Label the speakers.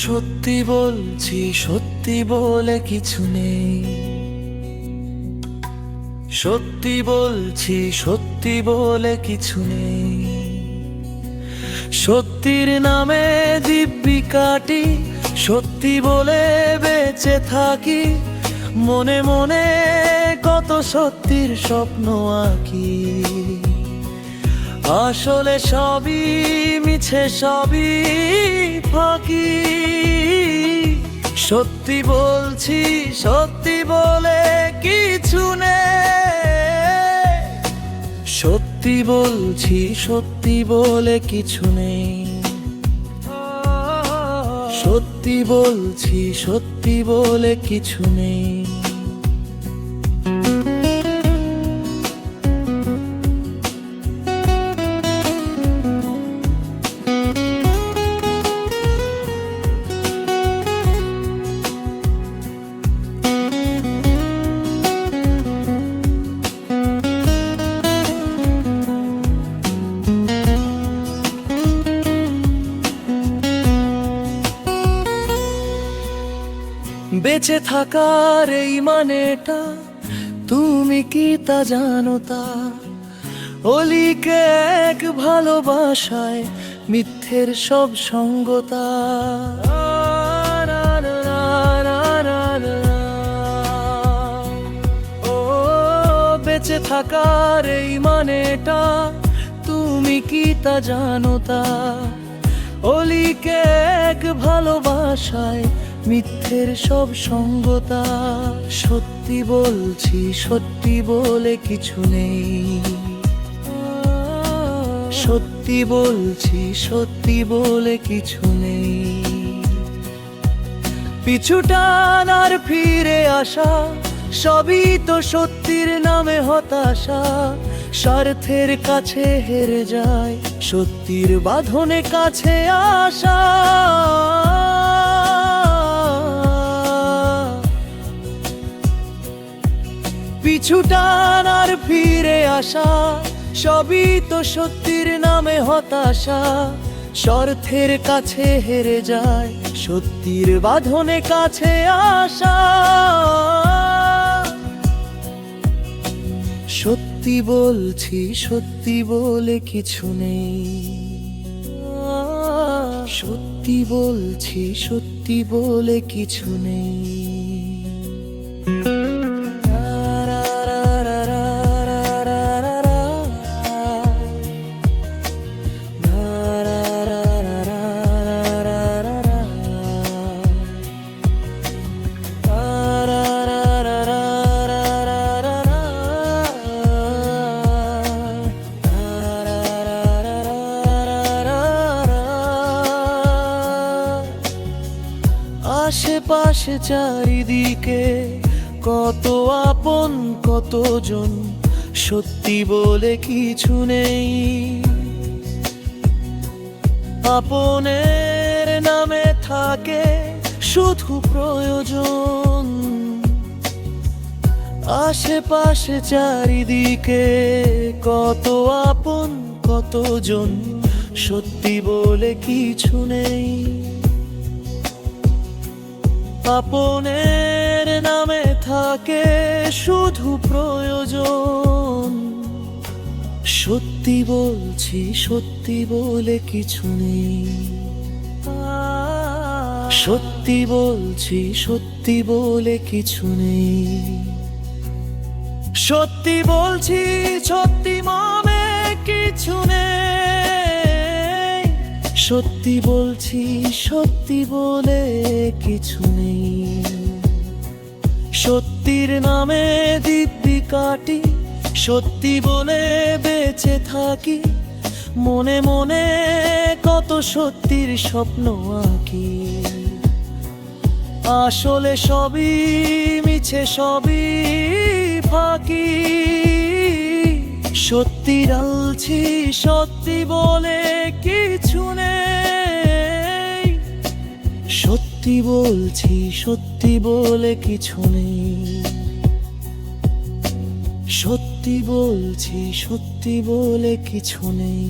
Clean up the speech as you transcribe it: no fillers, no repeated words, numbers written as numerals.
Speaker 1: সত্যি বলছি, সত্যি বলে কিছু নেই। সত্যি বলছি, সত্যি বলে কিছু নেই। সত্যির নামে দিব্যি কাটি, সত্যি বলে বেঁচে থাকি। মনে মনে কত সত্যির স্বপ্ন আঁকি। আসলে সবই মিছে, সবই ফাঁকি। সত্যি বলছি, সত্যি বলে কিছু নেই। সত্যি বলছি, সত্যি বলে কিছু নেই। সত্যি বলছি, সত্যি বলে কিছু নেই। বেঁচে থাকার এই মানেটা তুমি কি তা জানো? তা অলিকে এক ভালোবাসায় মিথ্যের সব সঙ্গতা। ও বেঁচে থাকার এই মানেটা তুমি কি তা জানো? তা অলিকে এক ভালোবাসায় মিথ্যের সব সঙ্গতা। সত্যি বলছি, সত্যি বলে কিছু নেই। সত্যি বলছি, সত্যি বলে কিছু নেই। পিছু টান আর ফিরে আসা, সবই তো সত্যির নামে হতাশা। স্বার্থের কাছে হেরে যায়, সত্যির বাঁধনে কাছে আসা। পিছু টান আর ফিরে আসা, সবই তো সত্যির নামে হতাশা। স্বার্থের কাছে হেরে যায়, সত্যির বাঁধনে কাছে আসা। সত্যি বলছি, সত্যি বলে কিছু নেই। সত্যি বলছি, সত্যি বলে কিছু নেই। আশেপাশে চারিদিকে কত আপন, কতজন, সত্যি বলে কিছু নেই। আপনের নামে থাকে শুধু প্রয়োজন। আশেপাশে চারিদিকে কত আপন, কতজন, সত্যি বলে কিছু নেই। আপনের নামে থাকে শুধু প্রয়োজন। সত্যি বলছি, সত্যি বলে কিছু নেই। সত্যি বলছি, সত্যি বলে কিছু নেই। সত্যি বলছি, সত্যি মনে কিছু নেই। সত্যি বলছি, সত্যি বলে কিছু নেই। সত্যির নামে দিব্যি কাটি, সত্যি বলে বেঁচে থাকি। মনে মনে কত সত্যির স্বপ্ন আঁকি। আসলে সবই মিছে, সবই ফাঁকি। সত্যি আলছি, সত্যি বলে কিছু নেই। সত্যি বলছি, সত্যি বলে কিছু নেই। সত্যি বলছি, সত্যি বলে কিছু নেই।